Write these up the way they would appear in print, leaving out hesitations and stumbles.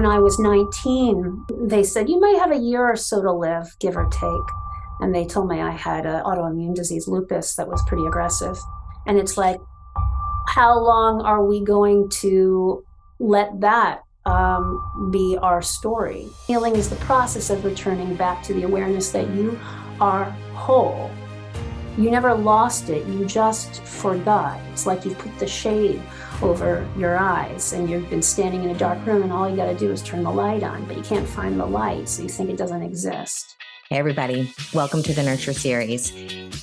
when I was 19, they said, you may have a year or so to live, give or take. And they told me I had an autoimmune disease, lupus, that was pretty aggressive. And it's like, how long are we going to let that be our story? Healing is the process of returning back to the awareness that you are whole. You never lost it, you just forgot. It's like you put the shade over your eyes and you've been standing in a dark room and all you got to do is turn the light on, but you can't find the light, so you think it doesn't exist. Hey everybody, welcome to the Nurture Series.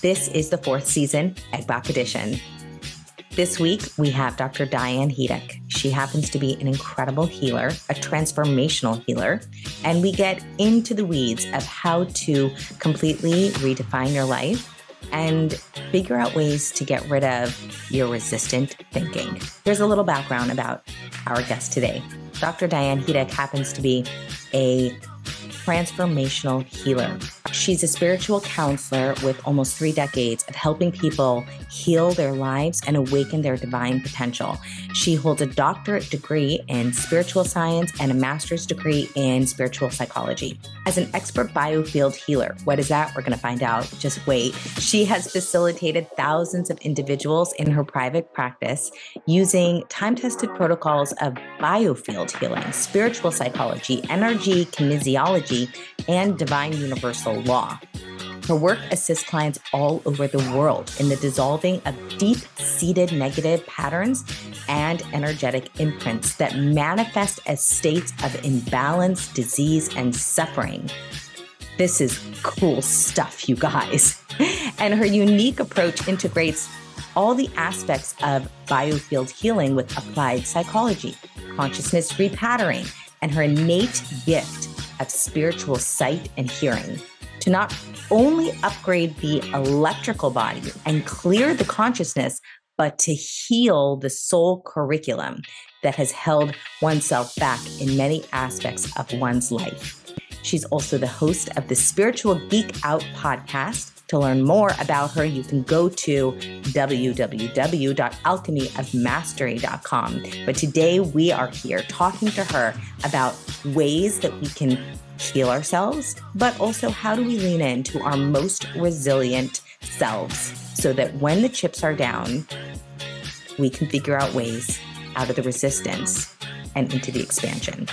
This is the 4th season, EGBOK edition. This week, we have Dr. Diane Hudock. She happens to be an incredible healer, a transformational healer, and we get into the weeds of how to completely redefine your life and figure out ways to get rid of your resistant thinking. Here's a little background about our guest today. Dr. Diane Hudock happens to be a transformational healer. She's a spiritual counselor with almost 3 decades of helping people heal their lives and awaken their divine potential. She holds a doctorate degree in spiritual science and a master's degree in spiritual psychology. As an expert biofield healer, what is that? We're going to find out. Just wait. She has facilitated thousands of individuals in her private practice using time-tested protocols of biofield healing, spiritual psychology, energy kinesiology, and divine universal law. Her work assists clients all over the world in the dissolving of deep-seated negative patterns and energetic imprints that manifest as states of imbalance, disease, and suffering. This is cool stuff, you guys. And her unique approach integrates all the aspects of biofield healing with applied psychology, consciousness repatterning, and her innate gift of spiritual sight and hearing to not only upgrade the electrical body and clear the consciousness, but to heal the soul curriculum that has held oneself back in many aspects of one's life. She's also the host of the Spiritual Geek Out podcast. To learn more about her, you can go to www.alchemyofmastery.com. But today we are here talking to her about ways that we can heal ourselves, but also how do we lean into our most resilient selves so that when the chips are down, we can figure out ways out of the resistance and into the expansion.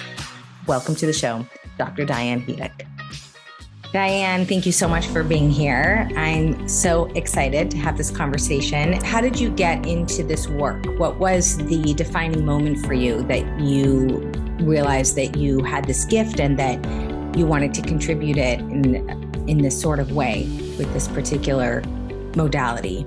Welcome to the show, Dr. Diane Hudock. Diane, thank you so much for being here. I'm so excited to have this conversation. How did you get into this work? What was the defining moment for you that you realized that you had this gift and that you wanted to contribute it in this sort of way with this particular modality?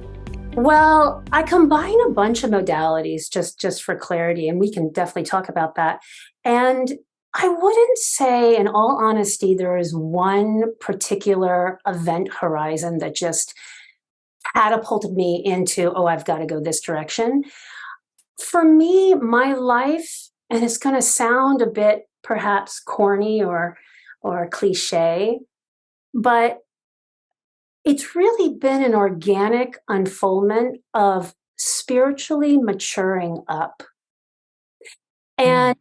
Well, I combine a bunch of modalities just for clarity, and we can definitely talk about that. And I wouldn't say, in all honesty, there is one particular event horizon that just catapulted me into, oh, I've got to go this direction. For me, my life, and it's going to sound a bit perhaps corny or cliche, but it's really been an organic unfoldment of spiritually maturing up. And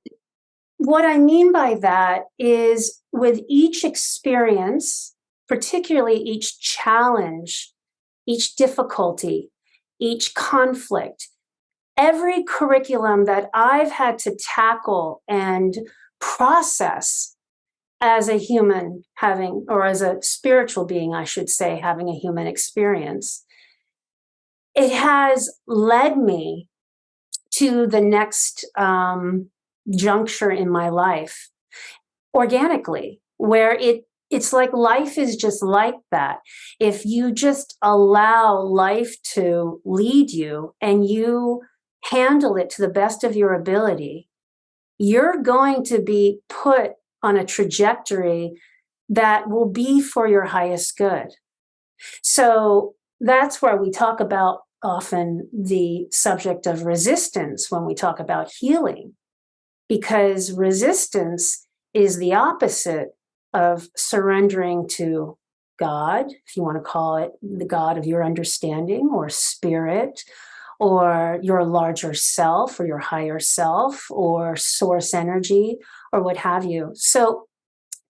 what I mean by that is with each experience, particularly each challenge, each difficulty, each conflict, every curriculum that I've had to tackle and process as a human having, or as a spiritual being, I should say, having a human experience, it has led me to the next juncture in my life organically, where it's like life is just like that. If you just allow life to lead you and you handle it to the best of your ability, you're going to be put on a trajectory that will be for your highest good. So that's where we talk about often the subject of resistance when we talk about healing, because resistance is the opposite of surrendering to God, if you want to call it the God of your understanding or spirit, or your larger self or your higher self or source energy or what have you. So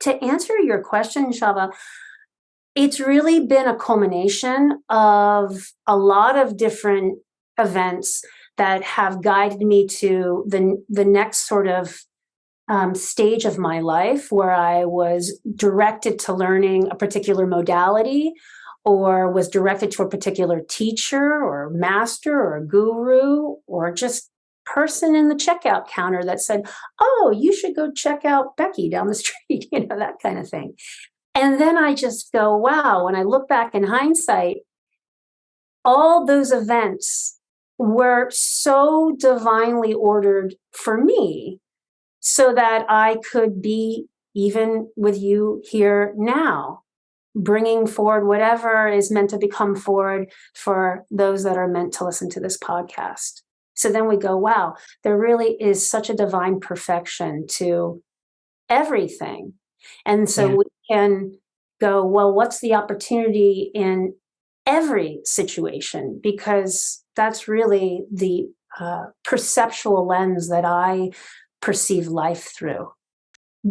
to answer your question, Shava, it's really been a culmination of a lot of different events that have guided me to the next sort of stage of my life, where I was directed to learning a particular modality, or was directed to a particular teacher or master or guru, or just person in the checkout counter that said, oh, you should go check out Becky down the street, that kind of thing. And then I just go, wow, when I look back in hindsight, all those events were so divinely ordered for me, so that I could be even with you here now, bringing forward whatever is meant to become forward for those that are meant to listen to this podcast. So then we go, wow, there really is such a divine perfection to everything. And so we can go, well, what's the opportunity in every situation? Because that's really the perceptual lens that I perceive life through.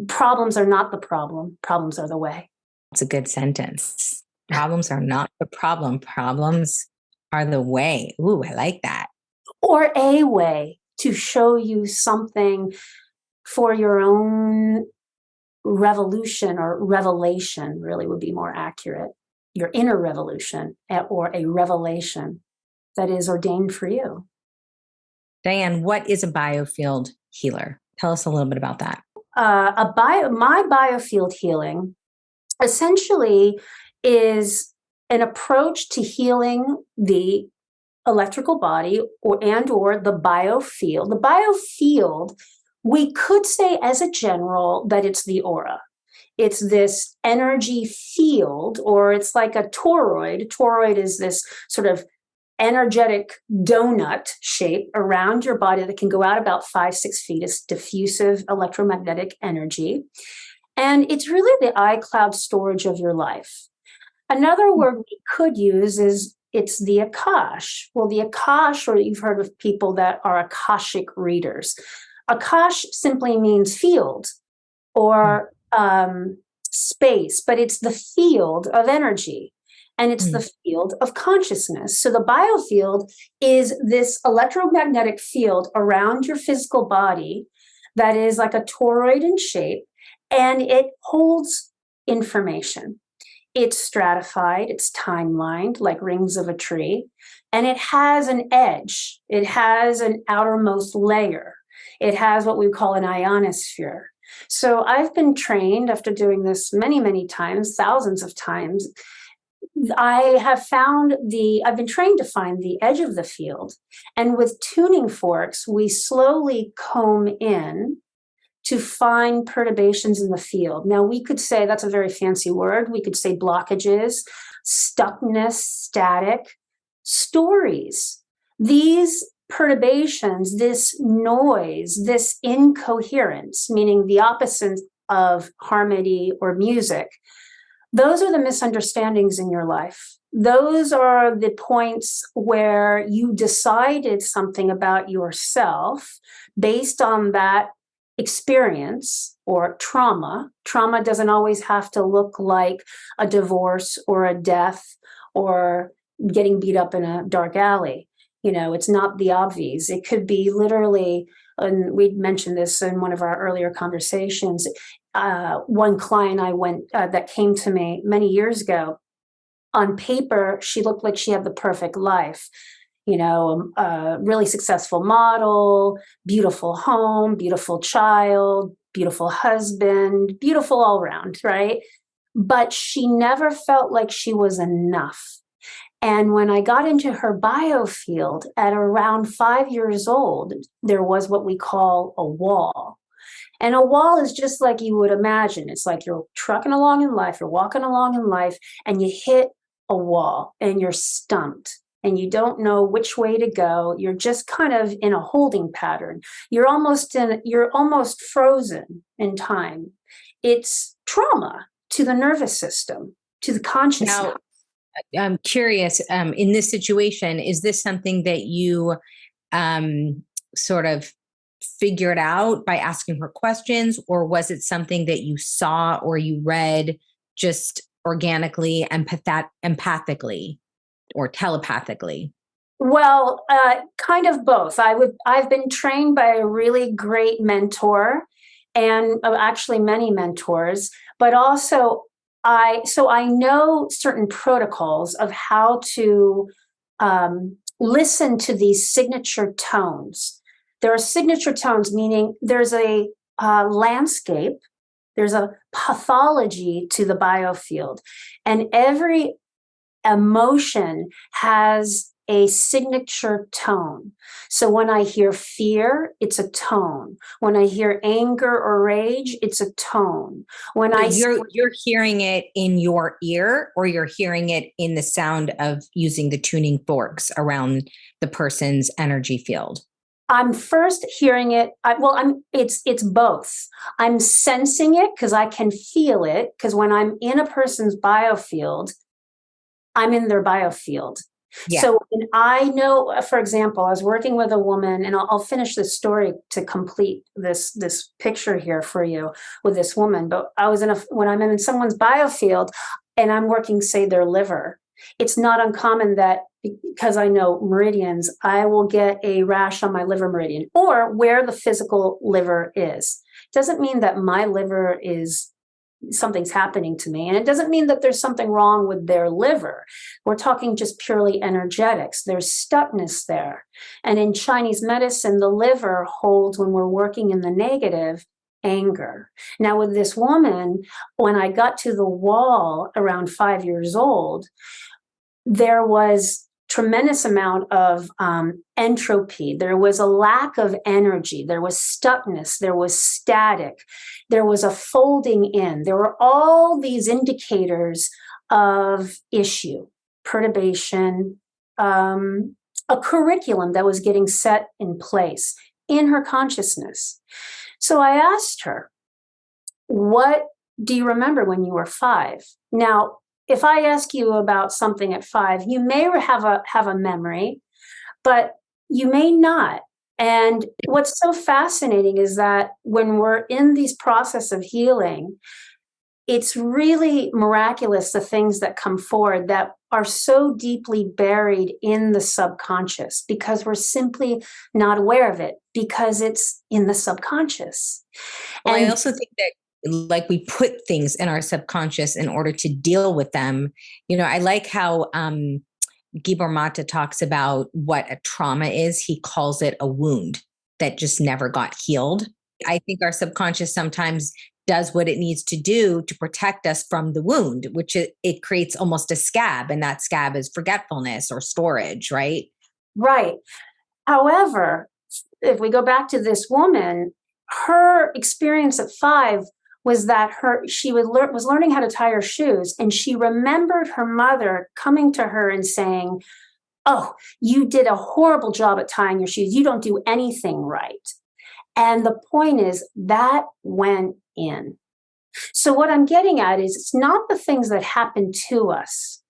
Problems are not the problem. Problems are the way. It's a good sentence. Problems are not the problem. Problems are the way. Ooh, I like that. Or a way to show you something for your own revolution, or revelation really would be more accurate. Your inner revolution, or a revelation that is ordained for you. Diane, what is a biofield healer? Tell us a little bit about that. My biofield healing essentially is an approach to healing the electrical body, or the biofield. The biofield, we could say as a general that it's the aura. It's this energy field, or it's like a toroid. A toroid is this sort of energetic donut shape around your body that can go out about 5-6 feet. It's diffusive electromagnetic energy. And it's really the iCloud storage of your life. Another word we could use is it's the Akash. Well, the Akash, or you've heard of people that are Akashic readers. Akash simply means field, or space, but it's the field of energy. And it's the field of consciousness. So the biofield is this electromagnetic field around your physical body that is like a toroid in shape, and it holds information. It's stratified, it's timelined like rings of a tree, and it has an edge. It has an outermost layer. It has what we call an ionosphere. So I've been trained, after doing this many, many times, thousands of times, I've been trained to find the edge of the field. And with tuning forks, we slowly comb in to find perturbations in the field. Now, we could say, that's a very fancy word, we could say blockages, stuckness, static, stories. These perturbations, this noise, this incoherence, meaning the opposite of harmony or music, those are the misunderstandings in your life. Those are the points where you decided something about yourself based on that experience or trauma. Trauma doesn't always have to look like a divorce or a death or getting beat up in a dark alley. It's not the obvious. It could be literally, and we'd mentioned this in one of our earlier conversations. One client that came to me many years ago, on paper, she looked like she had the perfect life. A really successful model, beautiful home, beautiful child, beautiful husband, beautiful all around, right? But she never felt like she was enough. And when I got into her biofield at around 5 years old, there was what we call a wall. And a wall is just like you would imagine. It's like you're trucking along in life, you're walking along in life, and you hit a wall and you're stumped and you don't know which way to go. You're just kind of in a holding pattern. You're almost frozen in time. It's trauma to the nervous system, to the consciousness. Now, I'm curious, in this situation, is this something that you sort of figure it out by asking her questions, or was it something that you saw or you read just organically, empathically, or telepathically? Well, kind of both. I've been trained by a really great mentor, and actually many mentors, but also I know certain protocols of how to listen to these signature tones. There are signature tones, meaning there's a landscape, there's a pathology to the biofield, and every emotion has a signature tone. So when I hear fear, it's a tone. When I hear anger or rage, it's a tone. When So you're hearing it in your ear, or you're hearing it in the sound of using the tuning forks around the person's energy field? I'm first hearing it. It's both. I'm sensing it because I can feel it. Because when I'm in a person's biofield, I'm in their biofield. Yeah. So when I know, for example, I was working with a woman, and I'll finish this story to complete this picture here for you with this woman. But when I'm in someone's biofield and I'm working, say, their liver, it's not uncommon that, because I know meridians, I will get a rash on my liver meridian or where the physical liver is. Doesn't mean that my liver is something's happening to me. And it doesn't mean that there's something wrong with their liver. We're talking just purely energetics. There's stuckness there. And in Chinese medicine, the liver holds, when we're working in the negative, anger. Now, with this woman, when I got to the wall around 5 years old, there was tremendous amount of entropy. There was a lack of energy. There was stuckness. There was static. There was a folding in. There were all these indicators of issue, perturbation, a curriculum that was getting set in place in her consciousnse. So I asked her, what do you remember when you were 5? Now, if I ask you about something at 5, you may have a memory, but you may not. And what's so fascinating is that when we're in these process of healing, it's really miraculous, the things that come forward that are so deeply buried in the subconscious, because we're simply not aware of it, because it's in the subconscious. Well, And I also think that, like, we put things in our subconscious in order to deal with them. I like how Gibor Mata talks about what a trauma is. He calls it a wound that just never got healed. I think our subconscious sometimes does what it needs to do to protect us from the wound, which it creates almost a scab, and that scab is forgetfulness or storage, right? Right. However, if we go back to this woman, her experience at 5 was that she was learning how to tie her shoes, and she remembered her mother coming to her and saying, "Oh, you did a horrible job at tying your shoes. You don't do anything right." And the point is that went in. So what I'm getting at is, it's not the things that happen to us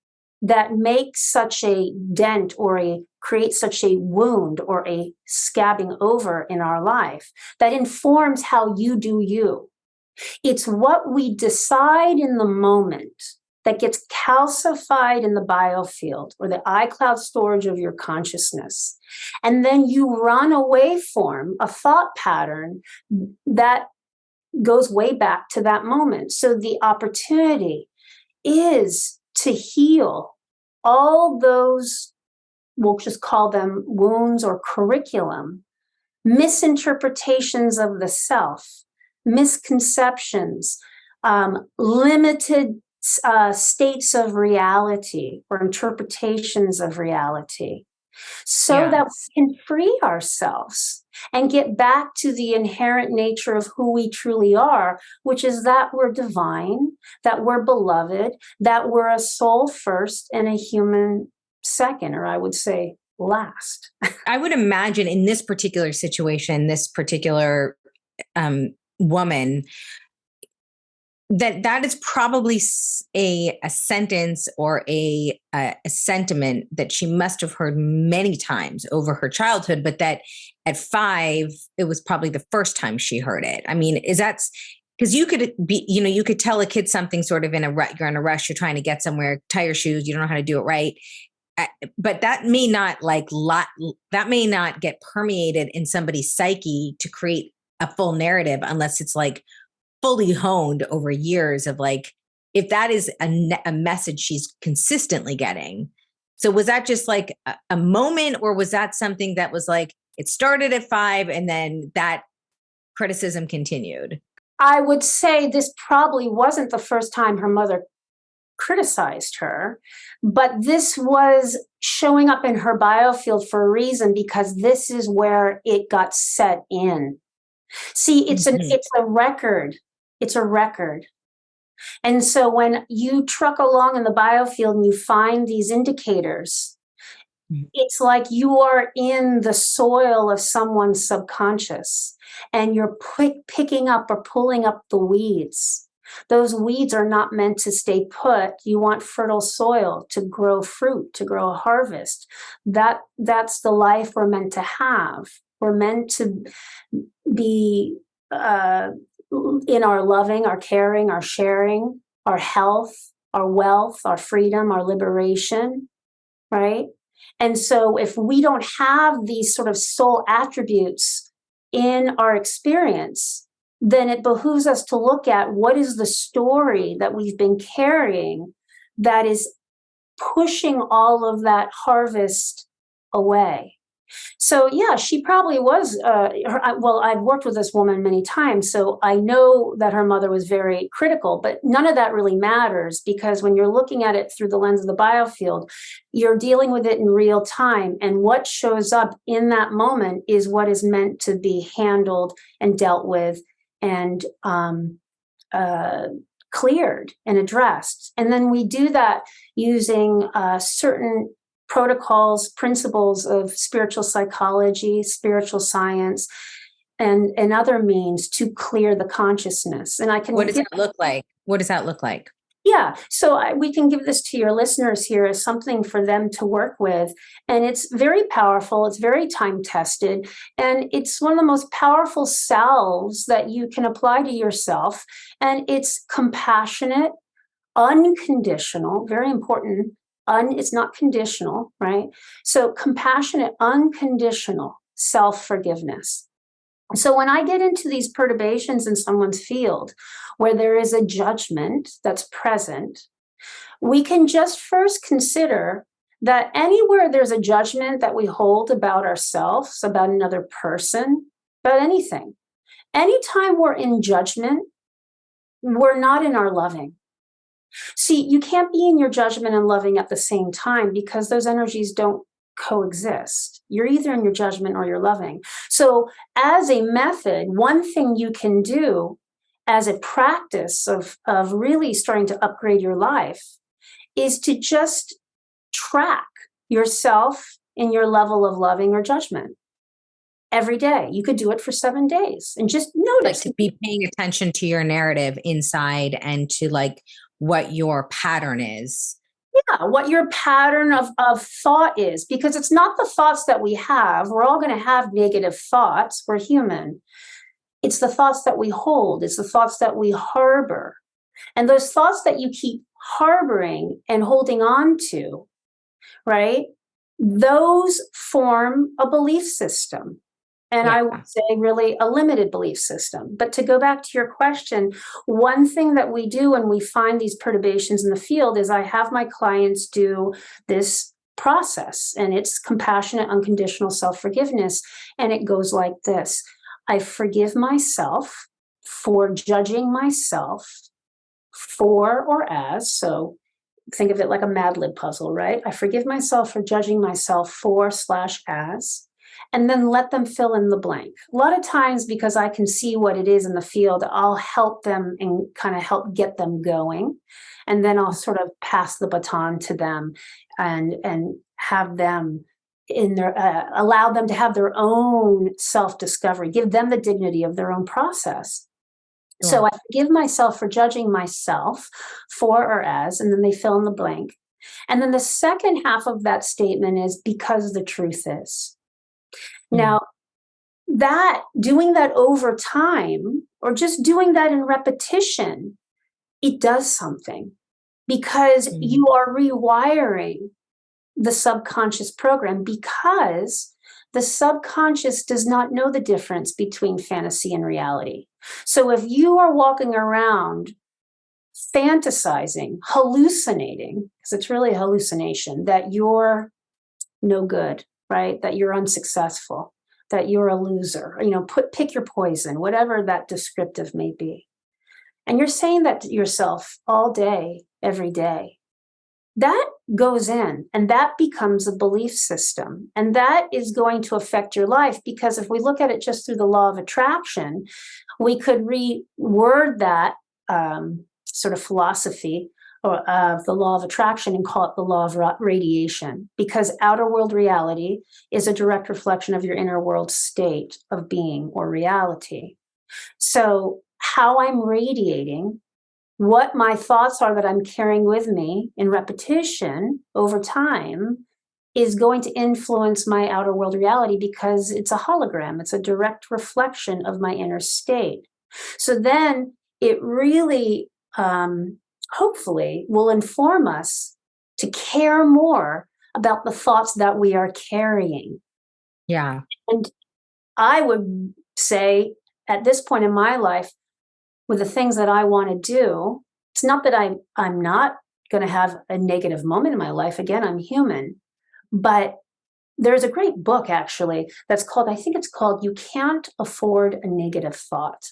that make such a dent or create such a wound or a scabbing over in our life that informs how you do you. It's what we decide in the moment that gets calcified in the biofield or the iCloud storage of your consciousness. And then you run a waveform, a thought pattern that goes way back to that moment. So the opportunity is to heal all those, we'll just call them wounds or curriculum, misinterpretations of the self, misconceptions, limited states of reality or interpretations of reality, so that we can free ourselves and get back to the inherent nature of who we truly are, which is that we're divine, that we're beloved, that we're a soul first and a human second, or I would say last. I would imagine in this particular situation, this particular woman, that is probably a sentence or a sentiment that she must have heard many times over her childhood, but that at 5, it was probably the first time she heard it. I mean, is that because you could be, you could tell a kid something sort of you're in a rush, you're trying to get somewhere, tie your shoes, you don't know how to do it right. But that may not that may not get permeated in somebody's psyche to create a full narrative unless it's like fully honed over years of like, if that is a message she's consistently getting. So was that just like a moment, or was that something that was like, it started at 5 and then that criticism continued? I would say this probably wasn't the first time her mother criticized her, but this was showing up in her biofield for a reason, because this is where it got set in. See, it's a record. It's a record. And so when you truck along in the biofield and you find these indicators, it's like you are in the soil of someone's subconscious and you're picking up or pulling up the weeds. Those weeds are not meant to stay put. You want fertile soil to grow fruit, to grow a harvest. That's the life we're meant to have. We're meant to be in our loving, our caring, our sharing, our health, our wealth, our freedom, our liberation, right? And so if we don't have these sort of soul attributes in our experience, then it behooves us to look at what is the story that we've been carrying that is pushing all of that harvest away. So yeah, she probably was, I've worked with this woman many times, so I know that her mother was very critical, but none of that really matters, because when you're looking at it through the lens of the biofield, you're dealing with it in real time. And what shows up in that moment is what is meant to be handled and dealt with and cleared and addressed. And then we do that using certain protocols, principles of spiritual psychology, spiritual science, and other means to clear the consciousness. And I can. What does that look like? What does that look like? Yeah, so we can give this to your listeners here as something for them to work with. And it's very powerful. It's very time tested. And it's one of the most powerful salves that you can apply to yourself. And it's compassionate, unconditional, very important. It's not conditional, right? So compassionate, unconditional self-forgiveness. So when I get into these perturbations in someone's field where there is a judgment that's present, we can just first consider that anywhere there's a judgment that we hold about ourselves, about another person, about anything, anytime we're in judgment, we're not in our loving. See, you can't be in your judgment and loving at the same time, because those energies don't coexist. You're either in your judgment or you're loving. So as a method, one thing you can do as a practice of really starting to upgrade your life is to just track yourself in your level of loving or judgment every day. You could do it for 7 days and just notice. Like to be paying attention to your narrative inside and to like what your pattern is. Yeah, what your pattern of thought is, because it's not the thoughts that we have. We're all going to have negative thoughts. We're human. It's the thoughts that we hold. It's the thoughts that we harbor. And those thoughts that you keep harboring and holding on to, right? Those form a belief system. And I would say really a limited belief system. But to go back to your question, one thing that we do when we find these perturbations in the field is I have my clients do this process, and it's compassionate, unconditional self-forgiveness. And it goes like this. I forgive myself for judging myself for or as, so think of it like a Mad Lib puzzle, right? I forgive myself for judging myself for/as. And then let them fill in the blank. A lot of times, because I can see what it is in the field, I'll help them and kind of help get them going. And then I'll sort of pass the baton to them and have them in their, allow them to have their own self-discovery, give them the dignity of their own process. So Sure. I forgive myself for judging myself for or as, and then they fill in the blank. And then the second half of that statement is because the truth is. Mm. Now, that doing that over time, or just doing that in repetition, it does something because Mm. you are rewiring the subconscious program, because the subconscious does not know the difference between fantasy and reality. So if you are walking around fantasizing, hallucinating, because it's really a hallucination, that you're no good, right? That you're unsuccessful, that you're a loser, pick your poison, whatever that descriptive may be. And you're saying that to yourself all day, every day. That goes in and that becomes a belief system. And that is going to affect your life, because if we look at it just through the law of attraction, we could reword that sort of philosophy of the law of attraction and call it the law of radiation, because outer world reality is a direct reflection of your inner world state of being or reality. So, how I'm radiating, what my thoughts are that I'm carrying with me in repetition over time, is going to influence my outer world reality, because it's a hologram. It's a direct reflection of my inner state. So then it really, hopefully, will inform us to care more about the thoughts that we are carrying. Yeah. And I would say at this point in my life, with the things that I want to do, it's not that I'm not going to have a negative moment in my life. Again, I'm human. But there's a great book actually that's called, I think it's called You Can't Afford a Negative Thought.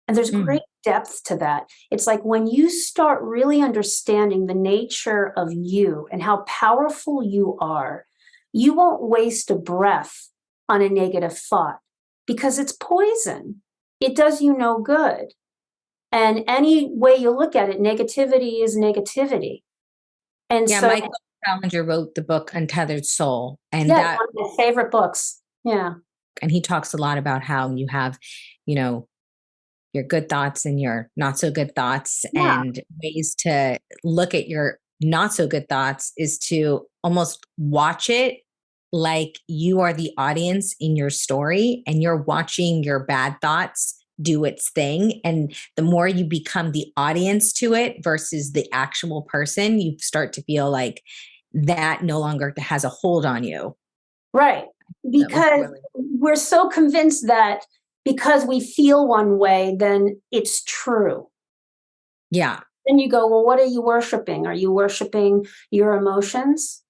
And there's Mm. great depth to that. It's like when you start really understanding the nature of you and how powerful you are, you won't waste a breath on a negative thought, because it's poison. It does you no good. And any way you look at it, negativity is negativity. And Yeah. so, Michael Challenger wrote the book Untethered Soul, and yeah, that, one of my favorite books. Yeah. and he talks a lot about how you have, you know, your good thoughts and your not so good thoughts, Yeah. and ways to look at your not so good thoughts is to almost watch it like you are the audience in your story and you're watching your bad thoughts do its thing. And the more you become the audience to it versus the actual person, you start to feel like that no longer has a hold on you. Right. That was Because really, we're so convinced that because we feel one way, then it's true. yeah. Then you go, well, what are you worshiping? Are you worshiping your emotions?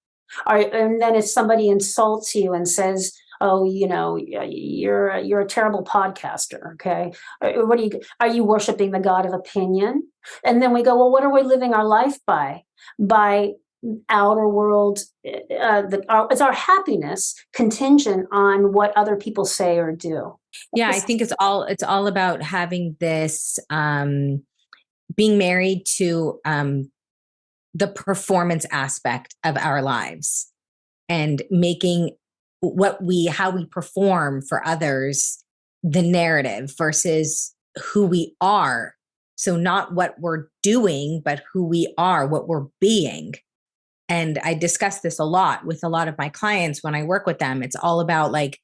And then if somebody insults you and says, "Oh, you're a terrible podcaster," okay? What are you worshiping the God of opinion? And then we go, well, what are we living our life by? By outer world, is our happiness contingent on what other people say or do? Yeah, I think it's all about having this being married to the performance aspect of our lives, and making how we perform for others the narrative versus who we are. So not what we're doing, but who we are, what we're being. And I discuss this a lot with a lot of my clients when I work with them. It's all about like,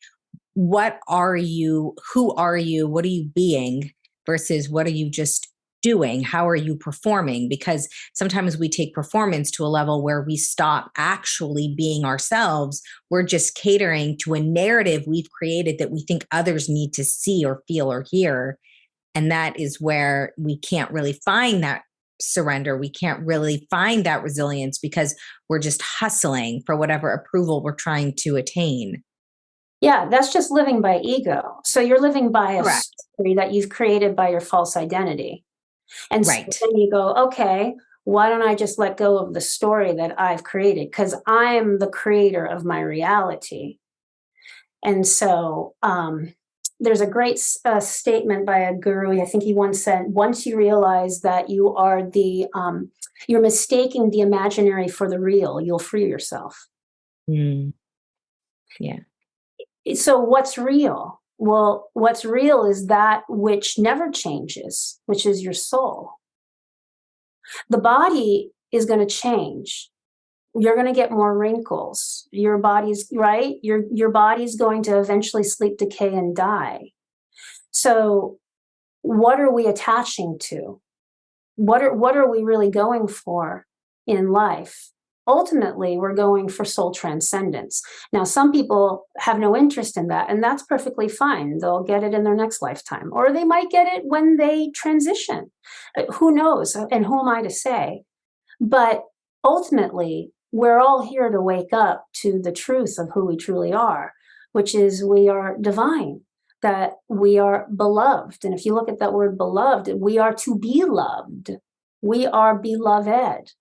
what are you? Who are you? What are you being versus what are you just doing? How are you performing? Because sometimes we take performance to a level where we stop actually being ourselves. We're just catering to a narrative we've created that we think others need to see or feel or hear. And that is where we can't really find that surrender. We can't really find that resilience because we're just hustling for whatever approval we're trying to attain. Yeah, that's just living by ego. So you're living by a Correct. story that you've created by your false identity. And so Right. then you go, okay, why don't I just let go of the story that I've created? Because I'm the creator of my reality. And so there's a great statement by a guru. I think he once said, once you realize that you're mistaking the imaginary for the real, you'll free yourself. Mm, yeah. So what's real? Well, what's real is that which never changes, which is your soul. The body is going to change. You're going to get more wrinkles. Your body's right. Your body's going to eventually sleep, decay, and die. So what are we attaching to? What are we really going for in life? Ultimately, we're going for soul transcendence. Now, some people have no interest in that, and that's perfectly fine. They'll get it in their next lifetime, or they might get it when they transition. Who knows? And who am I to say? But ultimately, we're all here to wake up to the truth of who we truly are, which is we are divine, that we are beloved. And if you look at that word beloved, we are to be loved. We are beloved.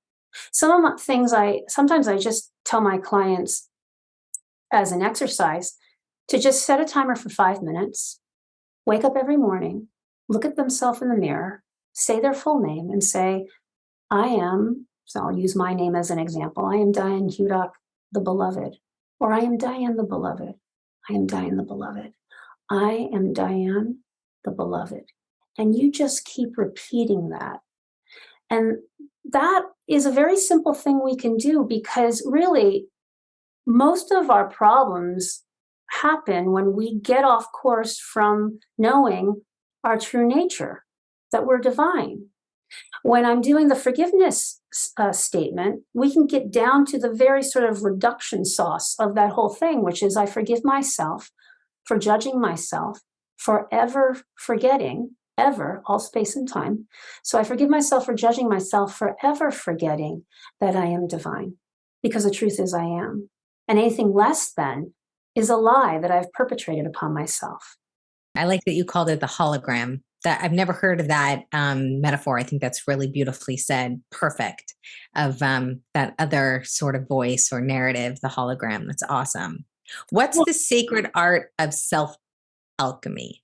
Some of the things sometimes I just tell my clients as an exercise to just set a timer for 5 minutes, wake up every morning, look at themselves in the mirror, say their full name and say, I am, so I'll use my name as an example. I am Diane Hudock, the beloved, or I am Diane the beloved. I am Diane the beloved. I am Diane the beloved. And you just keep repeating that. And that is a very simple thing we can do, because really most of our problems happen when we get off course from knowing our true nature, that we're divine. When I'm doing the forgiveness statement, we can get down to the very sort of reduction sauce of that whole thing, which is I forgive myself for judging myself, for ever forgetting, ever, all space and time. So I forgive myself for judging myself, for ever forgetting that I am divine, because the truth is I am. And anything less than is a lie that I've perpetrated upon myself. I like that you called it the hologram. That I've never heard of that metaphor. I think that's really beautifully said. Perfect. Of that other sort of voice or narrative, the hologram. That's awesome. What's the sacred art of self-alchemy?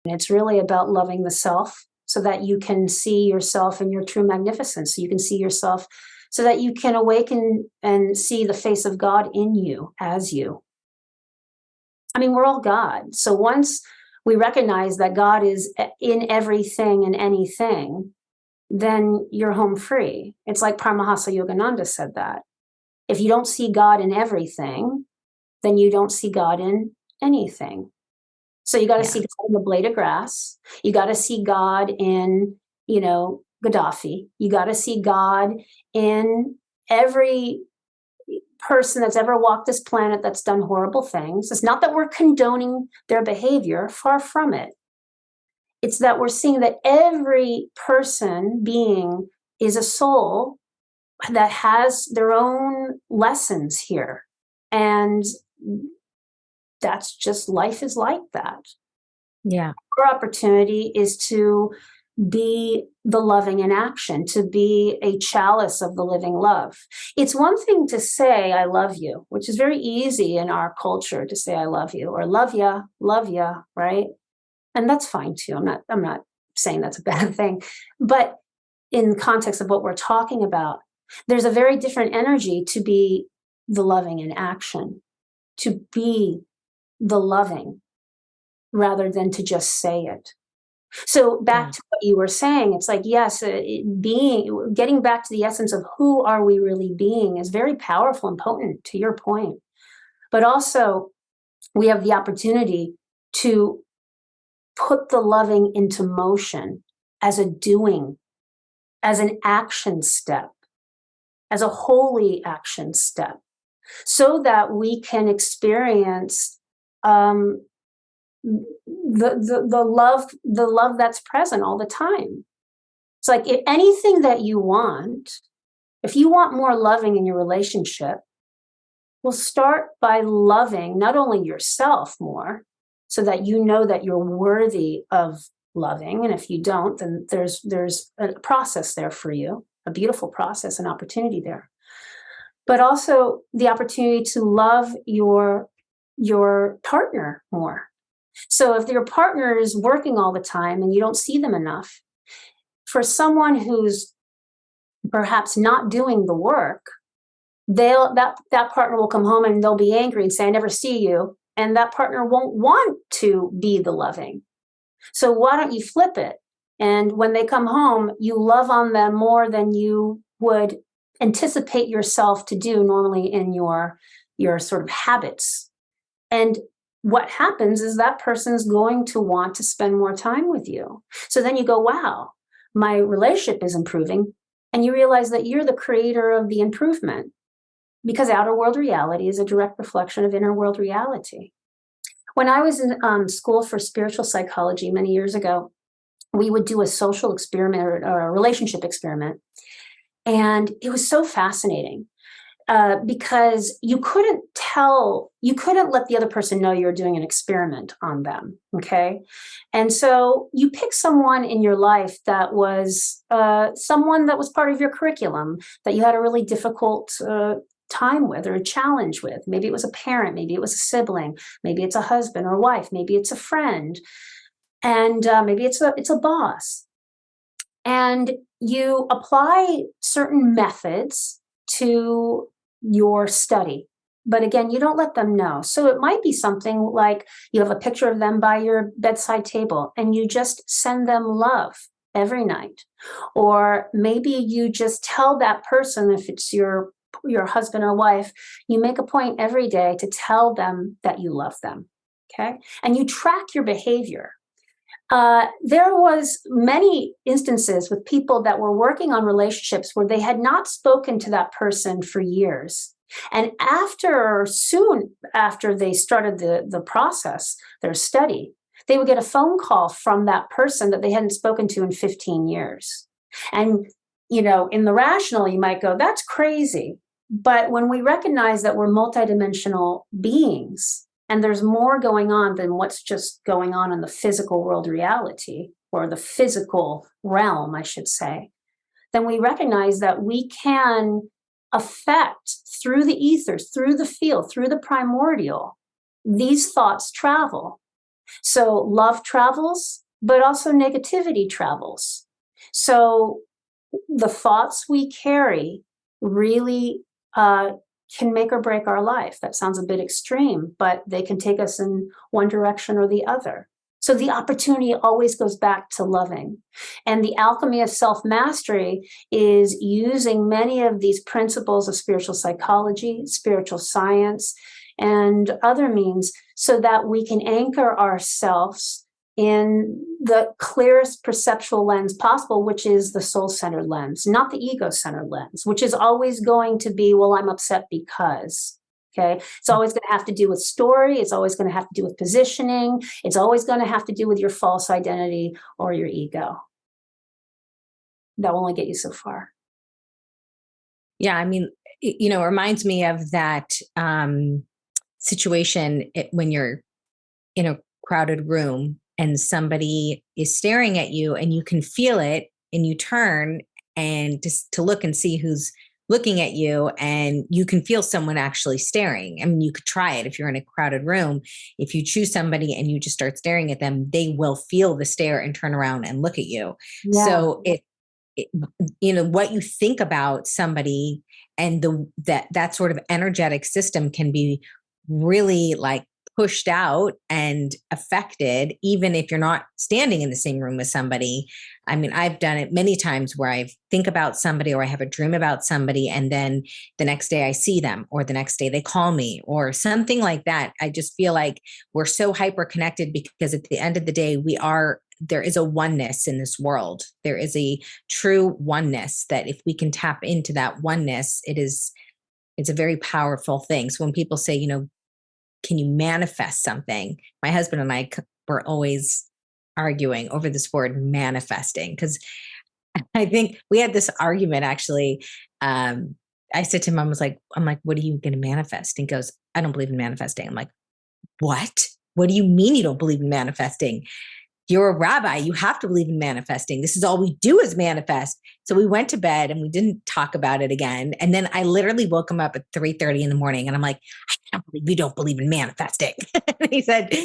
It's really about loving the self so that you can see yourself in your true magnificence. So you can see yourself so that you can awaken and see the face of God in you, as you. I mean, we're all God. So once we recognize that God is in everything and anything, then you're home free. It's like Paramahansa Yogananda said that. If you don't see God in everything, then you don't see God in anything. So you got to see God in the blade of grass. You got to see God in, Gaddafi. You got to see God in every person that's ever walked this planet that's done horrible things. It's not that we're condoning their behavior, far from it. It's that we're seeing that every person, being, is a soul that has their own lessons here. And that's just, life is like that. Yeah. Our opportunity is to be the loving in action, to be a chalice of the living love. It's one thing to say, I love you, which is very easy in our culture to say, I love you, or love ya, right? And that's fine too. I'm not saying that's a bad thing, but in context of what we're talking about, there's a very different energy to be the loving in action, to be the loving rather than to just say it. So back to what you were saying, it's like, yes, getting back to the essence of who are we really being is very powerful and potent, to your point. But also we have the opportunity to put the loving into motion as a doing, as an action step, as a holy action step, so that we can experience the love that's present all the time. It's like, if anything that you want, if you want more loving in your relationship, well, start by loving not only yourself more, so that you know that you're worthy of loving. And if you don't, then there's a process there for you, a beautiful process, an opportunity there. But also the opportunity to love your partner more. So if your partner is working all the time and you don't see them enough, for someone who's perhaps not doing the work, that partner will come home and they'll be angry and say, I never see you. and that partner won't want to be the loving. So why don't you flip it? And when they come home, you love on them more than you would anticipate yourself to do normally in your sort of habits. And what happens is that person's going to want to spend more time with you. So then you go, wow, my relationship is improving. And you realize that you're the creator of the improvement, because outer world reality is a direct reflection of inner world reality. When I was in school for spiritual psychology many years ago, we would do a social experiment or a relationship experiment. And it was so fascinating because you couldn't let the other person know you're doing an experiment on them. Okay. And so you pick someone in your life that was someone that was part of your curriculum that you had a really difficult time with or a challenge with. Maybe it was a parent, maybe it was a sibling, maybe it's a husband or wife, maybe it's a friend, and maybe it's a boss. And you apply certain methods to your study. But again, you don't let them know. So it might be something like you have a picture of them by your bedside table and you just send them love every night. Or maybe you just tell that person, if it's your husband or wife, you make a point every day to tell them that you love them. Okay. And you track your behavior. There was many instances with people that were working on relationships where they had not spoken to that person for years. And soon after they started the process, their study, they would get a phone call from that person that they hadn't spoken to in 15 years. And, in the rational, you might go, that's crazy. But when we recognize that we're multidimensional beings, and there's more going on than what's just going on in the physical world reality, or the physical realm, I should say, then we recognize that we can affect through the ethers, through the field, through the primordial, these thoughts travel. So love travels, but also negativity travels. So the thoughts we carry really can make or break our life. That sounds a bit extreme, but they can take us in one direction or the other. So the opportunity always goes back to loving. And the alchemy of self-mastery is using many of these principles of spiritual psychology, spiritual science, and other means so that we can anchor ourselves in the clearest perceptual lens possible, which is the soul-centered lens, not the ego-centered lens, which is always going to be, well, I'm upset because, okay? It's always going to have to do with story. It's always going to have to do with positioning. It's always going to have to do with your false identity or your ego. That will only get you so far. Yeah, I mean, it reminds me of that situation when you're in a crowded room and somebody is staring at you and you can feel it and you turn and just to look and see who's looking at you and you can feel someone actually staring. I mean, you could try it if you're in a crowded room. If you choose somebody and you just start staring at them, they will feel the stare and turn around and look at you. Yeah. So what you think about somebody and that sort of energetic system can be really like pushed out and affected, even if you're not standing in the same room with somebody. I mean, I've done it many times where I think about somebody or I have a dream about somebody and then the next day I see them or the next day they call me or something like that. I just feel like we're so hyper connected because at the end of the day, there is a oneness in this world. There is a true oneness that if we can tap into that oneness, it's a very powerful thing. So when people say, can you manifest something? My husband and I were always arguing over this word manifesting because I think we had this argument actually. I said to him, I'm like, what are you going to manifest? And he goes, I don't believe in manifesting. I'm like, what? What do you mean you don't believe in manifesting? You're a rabbi. You have to believe in manifesting. This is all we do is manifest. So we went to bed and we didn't talk about it again. And then I literally woke him up at 3:30 in the morning. And I'm like, I can't believe you don't believe in manifesting. And he said,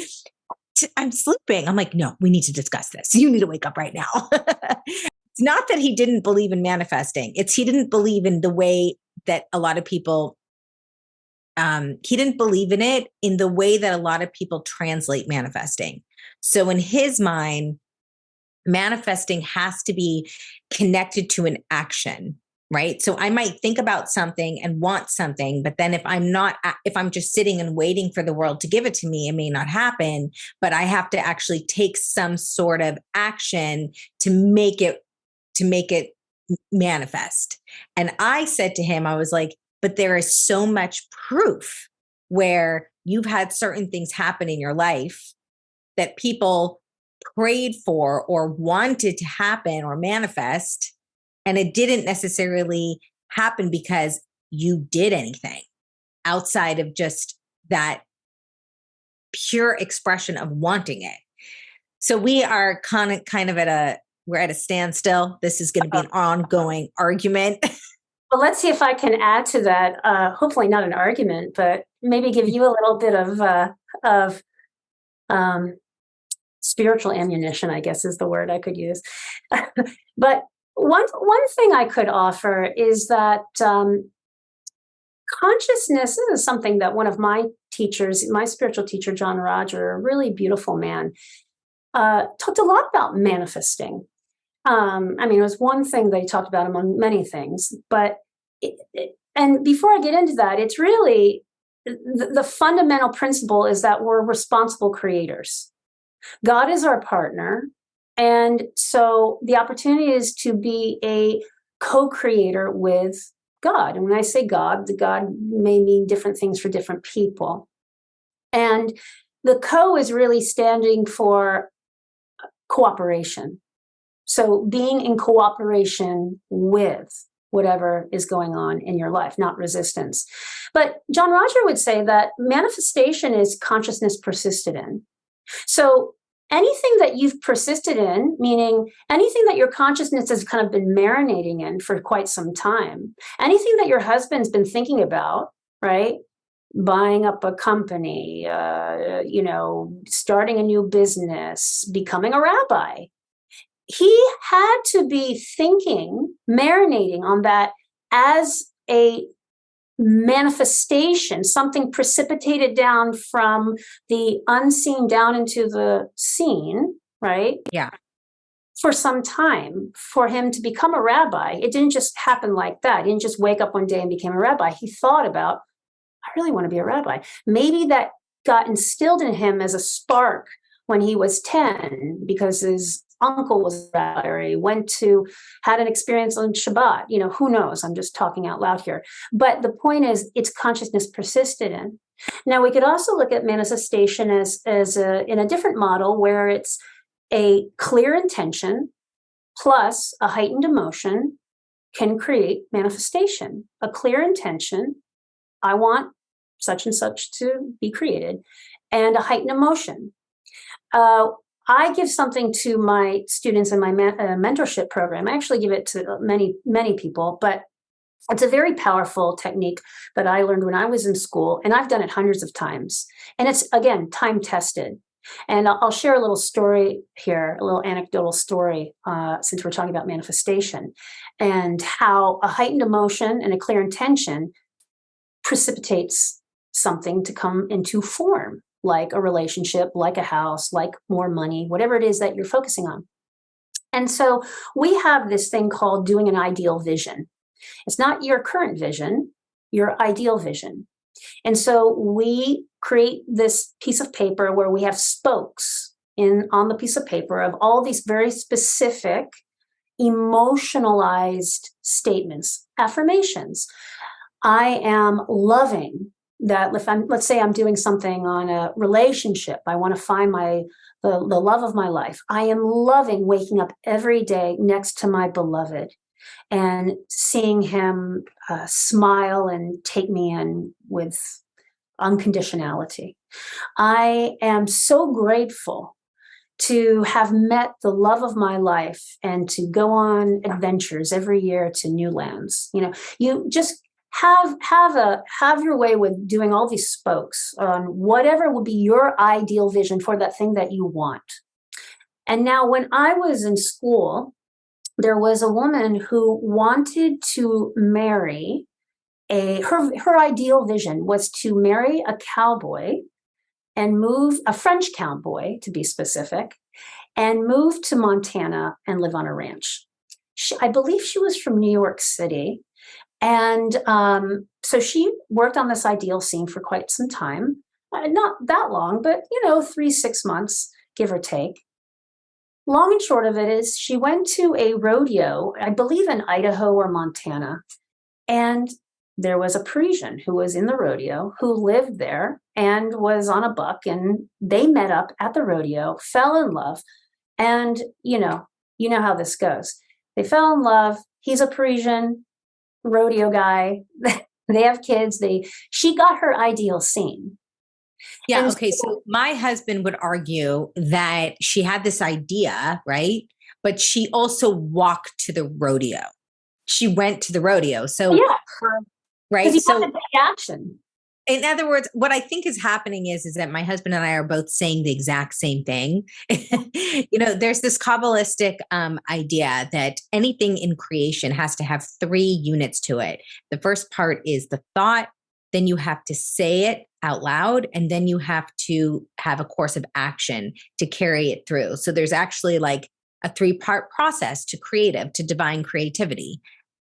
I'm sleeping. I'm like, no, we need to discuss this. You need to wake up right now. It's not that he didn't believe in manifesting. It's he didn't believe in the way that a lot of people he didn't believe in it in the way that a lot of people translate manifesting. So in his mind, manifesting has to be connected to an action, right? So I might think about something and want something, but then if I'm just sitting and waiting for the world to give it to me, it may not happen, but I have to actually take some sort of action to make it manifest. And I said to him, I was like, but there is so much proof where you've had certain things happen in your life that people prayed for or wanted to happen or manifest, and it didn't necessarily happen because you did anything outside of just that pure expression of wanting it. So we are kind of we're at a standstill. This is going to be an ongoing argument. Well, let's see if I can add to that. Hopefully not an argument, but maybe give you a little bit of spiritual ammunition, I guess is the word I could use. But one thing I could offer is that consciousness is something that one of my teachers, my spiritual teacher, John Roger, a really beautiful man, talked a lot about manifesting. It was one thing that he talked about among many things, but and before I get into that, it's really the fundamental principle is that we're responsible creators. God is our partner. And so the opportunity is to be a co-creator with God. And when I say God, the God may mean different things for different people. And the co is really standing for cooperation. So being in cooperation with whatever is going on in your life, not resistance. But John Roger would say that manifestation is consciousness persisted in. So anything that you've persisted in, meaning anything that your consciousness has kind of been marinating in for quite some time, anything that your husband's been thinking about, right? Buying up a company, starting a new business, becoming a rabbi. He had to be thinking, marinating on that as a manifestation, something precipitated down from the unseen down into the seen, right? Yeah. For some time, for him to become a rabbi. It didn't just happen like that. He didn't just wake up one day and became a rabbi. He thought about, I really want to be a rabbi. Maybe that got instilled in him as a spark when he was 10 because his uncle was a rabbi, or he had an experience on Shabbat. Who knows? I'm just talking out loud here. But the point is, it's consciousness persisted in. Now, we could also look at manifestation as in a different model where it's a clear intention plus a heightened emotion can create manifestation. A clear intention, I want such and such to be created, and a heightened emotion. I give something to my students in my mentorship program. I actually give it to many, many people, but it's a very powerful technique that I learned when I was in school, and I've done it hundreds of times. And it's, again, time tested. And I'll share a little story here, a little anecdotal story, since we're talking about manifestation, and how a heightened emotion and a clear intention precipitates something to come into form, like a relationship, like a house, like more money, whatever it is that you're focusing on. And so we have this thing called doing an ideal vision. It's not your current vision, your ideal vision. And so we create this piece of paper where we have spokes on the piece of paper of all these very specific emotionalized statements, affirmations. I am loving that. Let's say I'm doing something on a relationship. I want to find the love of my life. I am loving waking up every day next to my beloved and seeing him smile and take me in with unconditionality. I am so grateful to have met the love of my life and to go on adventures every year to new lands. You just have your way with doing all these spokes on whatever would be your ideal vision for that thing that you want. And now, when I was in school, there was a woman who wanted to marry her ideal vision was to marry a cowboy and move, a French cowboy to be specific, and move to Montana and live on a ranch. I believe she was from New York City. And so she worked on this ideal scene for quite some time, not that long, but 3-6 months, give or take. Long and short of it is she went to a rodeo, I believe in Idaho or Montana, and there was a Parisian who was in the rodeo who lived there and was on a buck, and they met up at the rodeo, fell in love, and you know how this goes. They fell in love. He's a Parisian rodeo guy. They have kids. She got her ideal scene. Yeah. Okay. So my husband would argue that she had this idea, right? But she also walked to the rodeo. She went to the rodeo. So, yeah, right. He so wanted to take action. In other words, what I think is happening is that my husband and I are both saying the exact same thing. There's this Kabbalistic idea that anything in creation has to have 3 units to it. The first part is the thought, then you have to say it out loud, and then you have to have a course of action to carry it through. So there's actually like a 3-part process to divine creativity.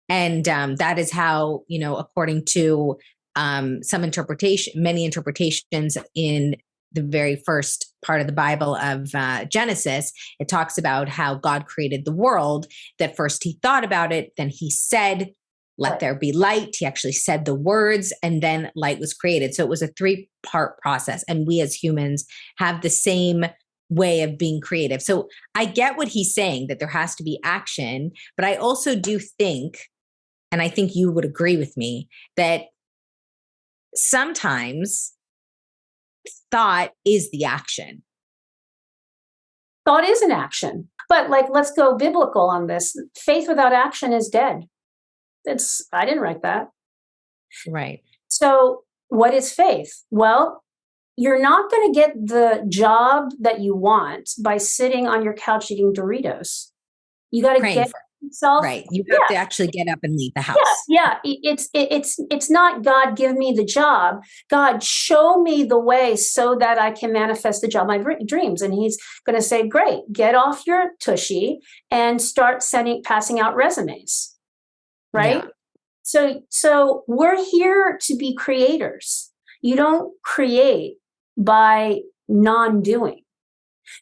And that is how, according to many interpretations in the very first part of the Bible of Genesis, it talks about how God created the world, that first he thought about it, then he said, let there be light. He actually said the words, and then light was created. So it was a 3-part process. And we as humans have the same way of being creative. So I get what he's saying, that there has to be action, but I also do think, and I think you would agree with me, that sometimes thought is the action. Thought is an action. But let's go biblical on this. Faith without action is dead. I didn't write that. Right. So what is faith? Well, you're not going to get the job that you want by sitting on your couch eating Doritos. You got to get yourself. Right. You have to actually get up and leave the house. Yeah. It's not God, give me the job. God, show me the way so that I can manifest the job, my dreams. And he's going to say, great, get off your tushy and start passing out resumes. Right. Yeah. So we're here to be creators. You don't create by non-doing.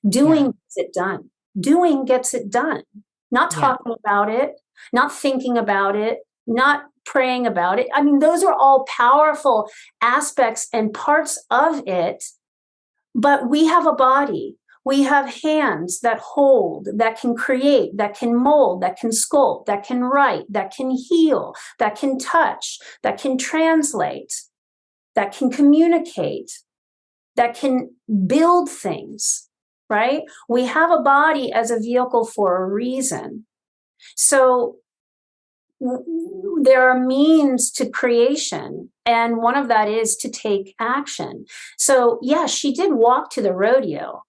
Doing gets it done. Doing gets it done. Not talking about it, not thinking about it, not praying about it. I mean, those are all powerful aspects and parts of it, but we have a body. We have hands that hold, that can create, that can mold, that can sculpt, that can write, that can heal, that can touch, that can translate, that can communicate, that can build things. Right? We have a body as a vehicle for a reason. So there are means to creation, and one of that is to take action. So yeah, she did walk to the rodeo,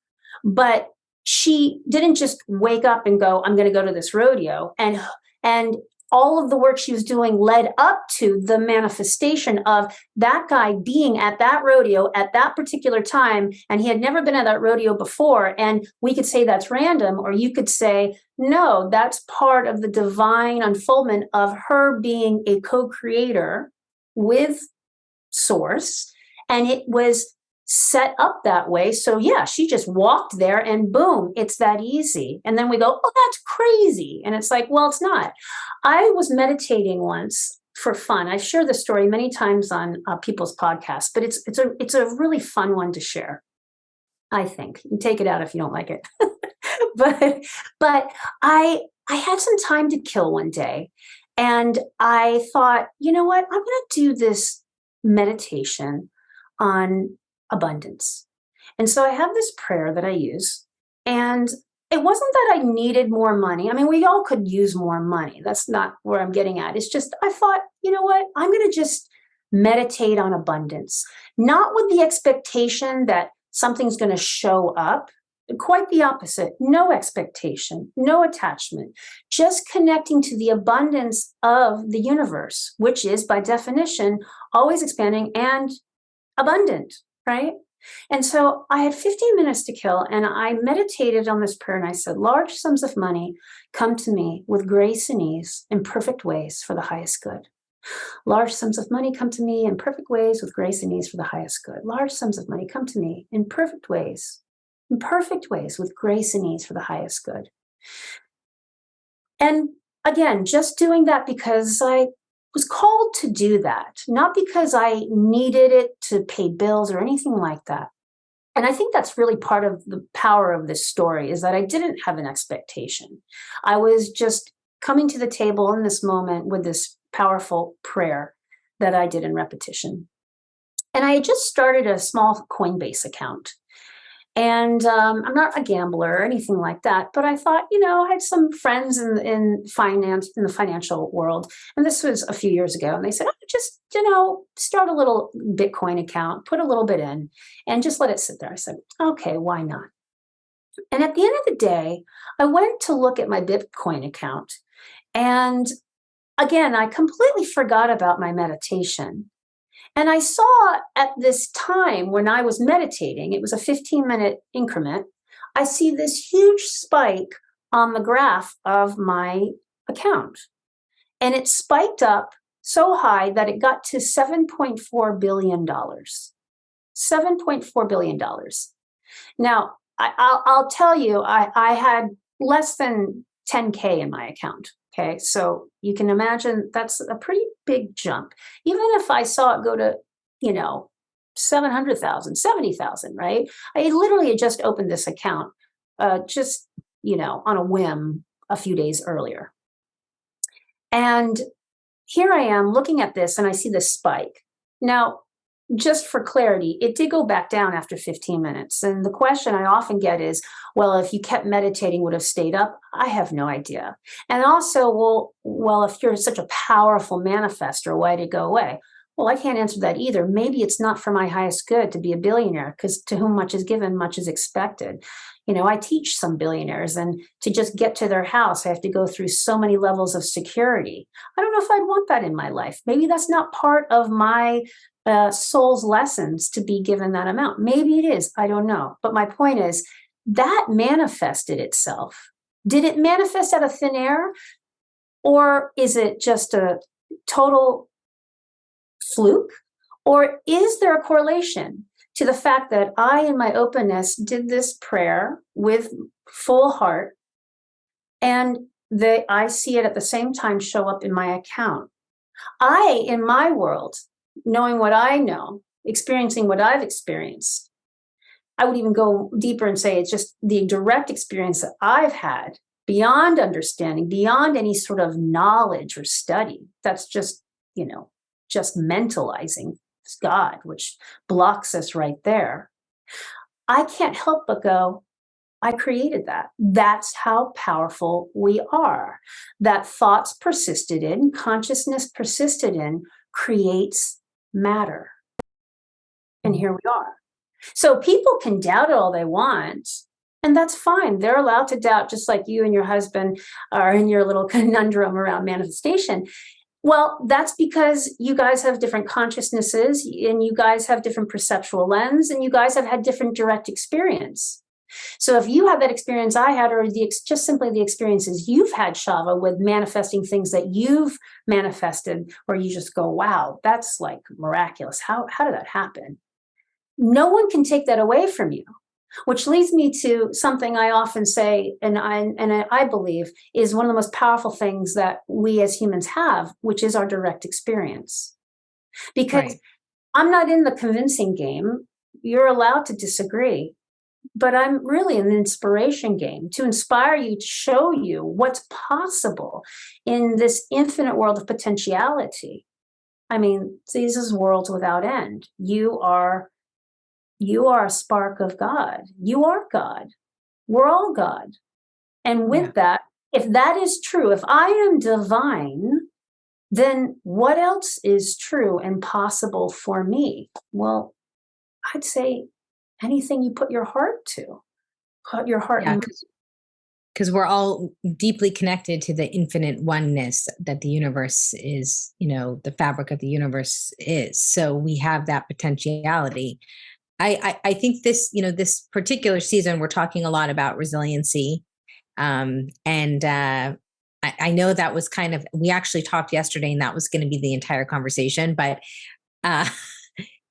but she didn't just wake up and go, I'm going to go to this rodeo. And all of the work she was doing led up to the manifestation of that guy being at that rodeo at that particular time. And he had never been at that rodeo before. And we could say that's random, or you could say, no, that's part of the divine unfoldment of her being a co-creator with Source. And it was set up that way. So yeah, she just walked there and boom, it's that easy. And then we go, oh, that's crazy. And it's like, well, it's not. I was meditating once for fun. I share this story many times on people's podcasts, but it's a really fun one to share. I think you can take it out if you don't like it, but I had some time to kill one day, and I thought, you know what, I'm going to do this meditation on abundance. And so I have this prayer that I use, and it wasn't that I needed more money. I mean, we all could use more money. That's not where I'm getting at. It's just, I thought, you know what, I'm going to just meditate on abundance, not with the expectation that something's going to show up. quite the opposite. No expectation, no attachment, just connecting to the abundance of the universe, which is by definition always expanding and abundant, right? And so I had 15 minutes to kill, and I meditated on this prayer, and I said, large sums of money come to me with grace and ease in perfect ways for the highest good. Large sums of money come to me in perfect ways with grace and ease for the highest good. Large sums of money come to me in perfect ways with grace and ease for the highest good. And again, just doing that because I was called to do that, not because I needed it to pay bills or anything like that. And I think that's really part of the power of this story, is that I didn't have an expectation. I was just coming to the table in this moment with this powerful prayer that I did in repetition. And I had just started a small Coinbase account. And I'm not a gambler or anything like that, but I thought, I had some friends in finance, in the financial world, and this was a few years ago, and they said, just, start a little Bitcoin account, put a little bit in, and just let it sit there. I said, okay, why not? And at the end of the day, I went to look at my Bitcoin account, and again, I completely forgot about my meditation. And I saw at this time when I was meditating, it was a 15-minute increment, I see this huge spike on the graph of my account. And it spiked up so high that it got to $7.4 billion. $7.4 billion. Now, I'll tell you, I had less than 10K in my account. Okay, so you can imagine that's a pretty big jump. Even if I saw it go to, 700,000, 70,000, right? I literally had just opened this account on a whim a few days earlier. And here I am looking at this and I see this spike. Now, just for clarity, it did go back down after 15 minutes. And the question I often get is, well, if you kept meditating, would have stayed up? I have no idea. And also, well, if you're such a powerful manifester, why did it go away? Well, I can't answer that either. Maybe it's not for my highest good to be a billionaire, because to whom much is given, much is expected. I teach some billionaires, and to just get to their house, I have to go through so many levels of security. I don't know if I'd want that in my life. Maybe that's not part of my soul's lessons to be given that amount. Maybe it is. I don't know. But my point is, that manifested itself. Did it manifest out of thin air? Or is it just a total fluke? Or is there a correlation to the fact that I, in my openness, did this prayer with full heart, and I see it at the same time show up in my account? I, in my world, knowing what I know, experiencing what I've experienced, I would even go deeper and say it's just the direct experience that I've had, beyond understanding, beyond any sort of knowledge or study. That's just, just mentalizing God, which blocks us right there. I can't help but go, I created that. That's how powerful we are. That thoughts persisted in, consciousness persisted in, creates matter. And here we are. So people can doubt it all they want, and that's fine. They're allowed to doubt, just like you and your husband are in your little conundrum around manifestation. Well, that's because you guys have different consciousnesses, and you guys have different perceptual lens, and you guys have had different direct experience. So if you have that experience I had, or just simply the experiences you've had, Shava, with manifesting things that you've manifested, where you just go, wow, that's like miraculous. How did that happen? No one can take that away from you, which leads me to something I often say, and I believe is one of the most powerful things that we as humans have, which is our direct experience. Because I'm not in the convincing game. You're allowed to disagree. But I'm really in the inspiration game, to inspire you, to show you what's possible in this infinite world of potentiality. I mean, these is worlds without end. You are a spark of God. You are God. We're all God. And with that, if that is true, if I am divine, then what else is true and possible for me? Well, I'd say anything you put your heart to. your heart Yeah, and because we're all deeply connected to the infinite oneness that the universe is, the fabric of the universe is. So we have that potentiality. I think this particular season, we're talking a lot about resiliency. And I know that was we actually talked yesterday and that was going to be the entire conversation, but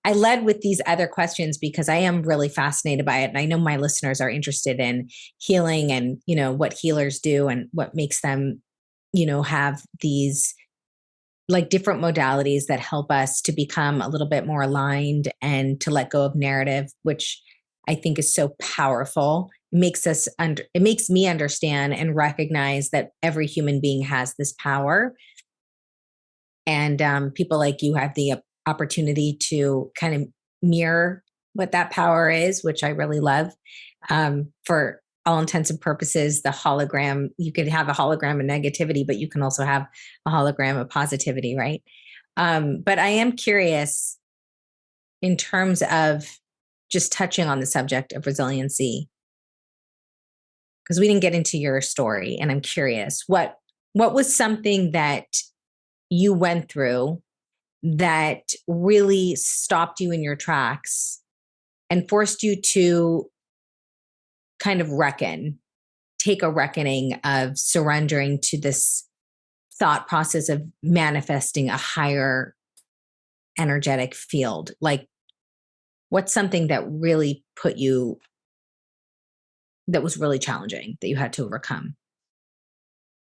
I led with these other questions because I am really fascinated by it. And I know my listeners are interested in healing and, what healers do and what makes them, have these like different modalities that help us to become a little bit more aligned and to let go of narrative, which I think is so powerful. It makes me understand and recognize that every human being has this power. And people like you have the opportunity to kind of mirror what that power is, which I really love. For all intents and purposes, the hologram, you could have a hologram of negativity, but you can also have a hologram of positivity, right? But I am curious in terms of just touching on the subject of resiliency, because we didn't get into your story, and I'm curious, what was something that you went through that really stopped you in your tracks and forced you to kind of take a reckoning of surrendering to this thought process of manifesting a higher energetic field? Like, what's something that really that was really challenging that you had to overcome?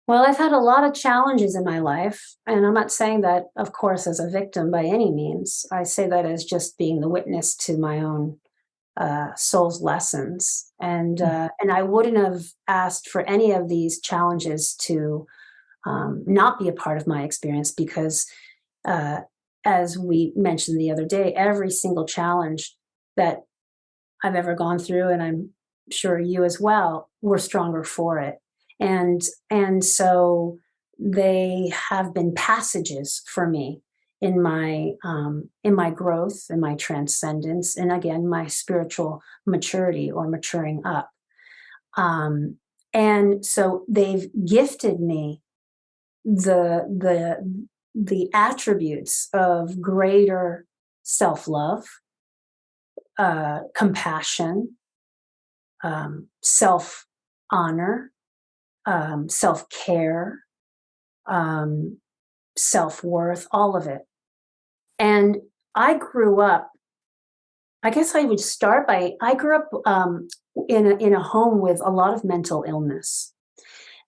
Well, I've had a lot of challenges in my life, and I'm not saying that, of course, as a victim by any means. I say that as just being the witness to my own soul's lessons, and I wouldn't have asked for any of these challenges to not be a part of my experience because, uh, as we mentioned the other day, every single challenge that I've ever gone through, and I'm sure you as well, we're stronger for it. And so they have been passages for me in my growth, in my transcendence, and again my spiritual maturity or maturing up. Um, and so they've gifted me the attributes of greater self-love, compassion, self honor, self care, um, self worth, all of it. And I grew up, I guess I would start by, I grew up in a home with a lot of mental illness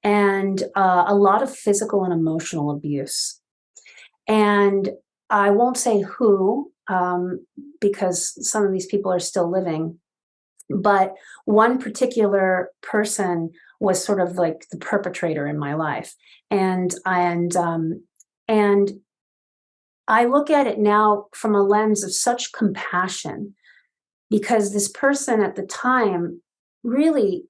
and a lot of physical and emotional abuse. And I won't say who, because some of these people are still living. But one particular person was sort of like the perpetrator in my life, and I look at it now from a lens of such compassion because this person at the time really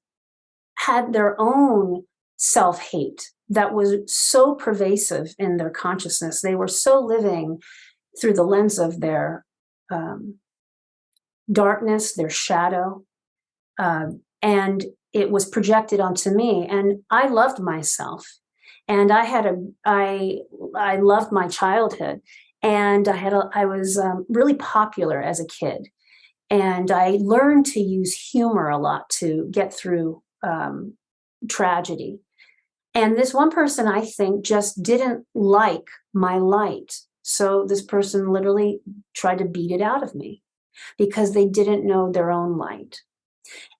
had their own self-hate that was so pervasive in their consciousness. They were so living through the lens of their um, darkness, their shadow, and it was projected onto me. And I loved myself, and I loved my childhood, and I was really popular as a kid, and I learned to use humor a lot to get through tragedy. And this one person, I think, just didn't like my light. So this person literally tried to beat it out of me because they didn't know their own light.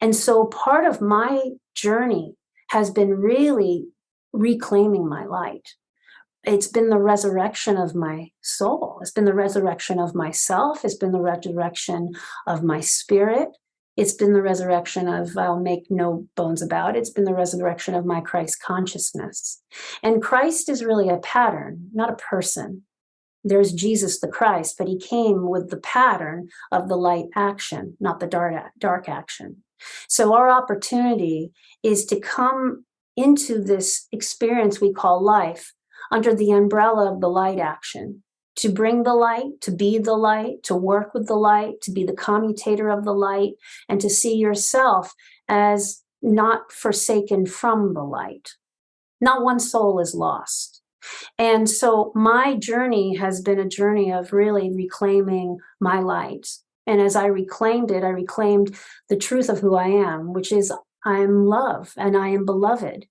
And so part of my journey has been really reclaiming my light. It's been the resurrection of my soul. It's been the resurrection of myself. It's been the resurrection of my spirit. It's been the resurrection of, I'll make no bones about it, it's been the resurrection of my Christ consciousness. And Christ is really a pattern, not a person. There's Jesus the Christ, but he came with the pattern of the light action, not the dark action. So our opportunity is to come into this experience we call life under the umbrella of the light action, to bring the light, to be the light, to work with the light, to be the commutator of the light, and to see yourself as not forsaken from the light. Not one soul is lost. And so my journey has been a journey of really reclaiming my light. And as I reclaimed it, I reclaimed the truth of who I am, which is I am love and I am beloved.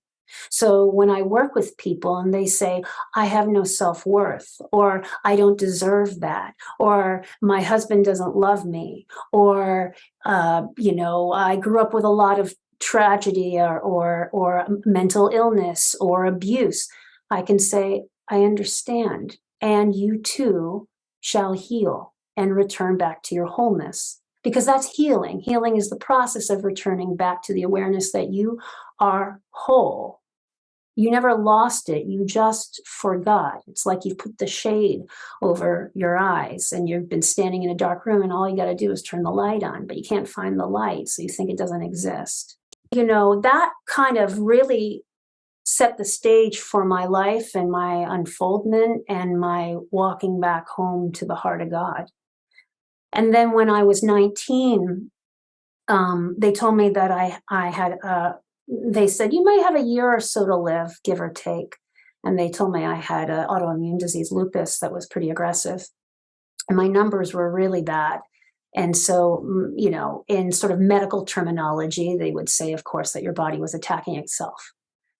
So when I work with people and they say, I have no self-worth, or I don't deserve that, or my husband doesn't love me, or, I grew up with a lot of tragedy or mental illness or abuse, I can say, I understand, and you too shall heal and return back to your wholeness. Because that's healing. Healing is the process of returning back to the awareness that you are whole. You never lost it. You just forgot. It's like you've put the shade over your eyes and you've been standing in a dark room and all you got to do is turn the light on, but you can't find the light. So you think it doesn't exist. That kind of really set the stage for my life and my unfoldment and my walking back home to the heart of God. And then when I was 19, they told me that I had, they said, you might have a year or so to live, give or take. And they told me I had an autoimmune disease, lupus, that was pretty aggressive. And my numbers were really bad. And so, in sort of medical terminology, they would say, of course, that your body was attacking itself.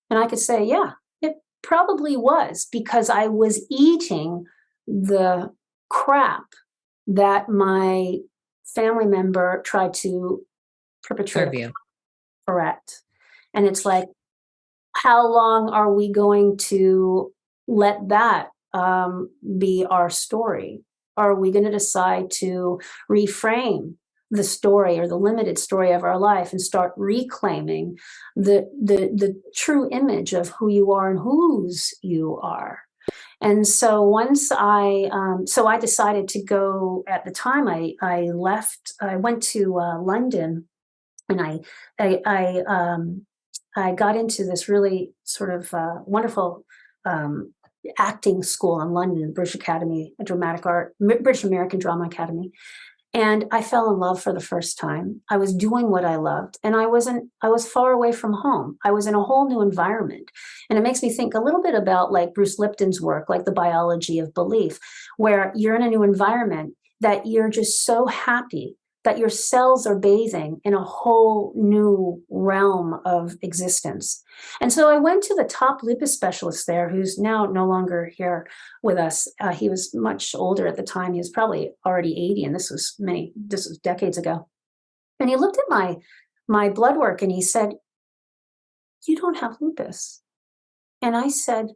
And I could say, yeah, it probably was, because I was eating the crap that my family member tried to perpetrate. Correct. And it's like, how long are we going to let that be our story? Are we going to decide to reframe the story or the limited story of our life and start reclaiming the true image of who you are and whose you are? And so once I decided to go. At the time I left, I went to London, and I got into this really sort of wonderful acting school in London, British Academy, British American Drama Academy. And I fell in love for the first time. I was doing what I loved, and I was far away from home. I was in a whole new environment. And it makes me think a little bit about like Bruce Lipton's work, like the biology of belief, where you're in a new environment that you're just so happy that your cells are bathing in a whole new realm of existence. And so I went to the top lupus specialist there, who's now no longer here with us. He was much older at the time. He was probably already 80, and this was decades ago. And he looked at my blood work and he said, you don't have lupus. And I said,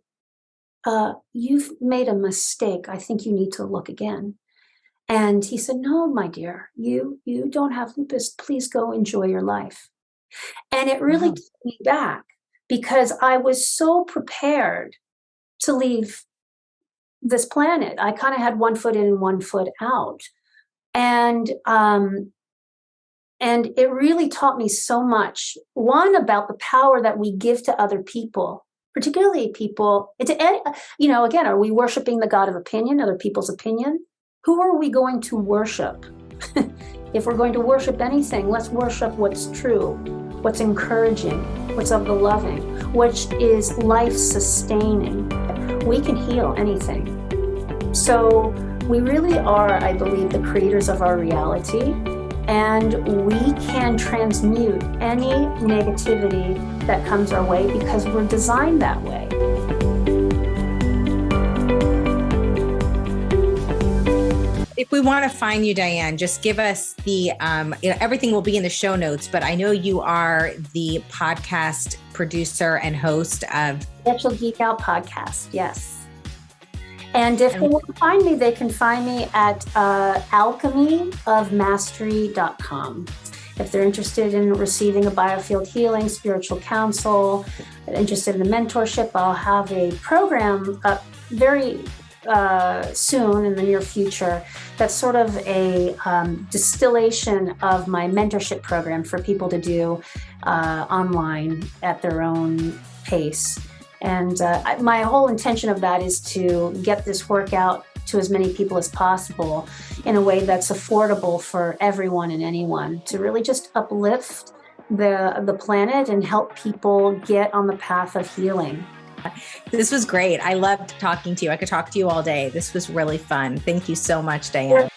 you've made a mistake. I think you need to look again. And he said, no, my dear, you don't have lupus. Please go enjoy your life. And it really took me back, because I was so prepared to leave this planet. I kind of had one foot in and one foot out. And it really taught me so much. One, about the power that we give to other people, particularly people, again, are we worshiping the God of opinion, other people's opinion? Who are we going to worship? If we're going to worship anything, let's worship what's true, what's encouraging, what's of the loving, which is life-sustaining. We can heal anything. So we really are, I believe, the creators of our reality, and we can transmute any negativity that comes our way because we're designed that way. If we want to find you, Diane, just give us the, everything will be in the show notes, but I know you are the podcast producer and host of Special Geek Out podcast. Yes. And if they want to find me, they can find me at alchemyofmastery.com. If they're interested in receiving a biofield healing, spiritual counsel, interested in the mentorship, I'll have a program up very soon in the near future. That's sort of a distillation of my mentorship program for people to do online at their own pace. And my whole intention of that is to get this work out to as many people as possible in a way that's affordable for everyone and anyone, to really just uplift the planet and help people get on the path of healing. This was great. I loved talking to you. I could talk to you all day. This was really fun. Thank you so much, Diane.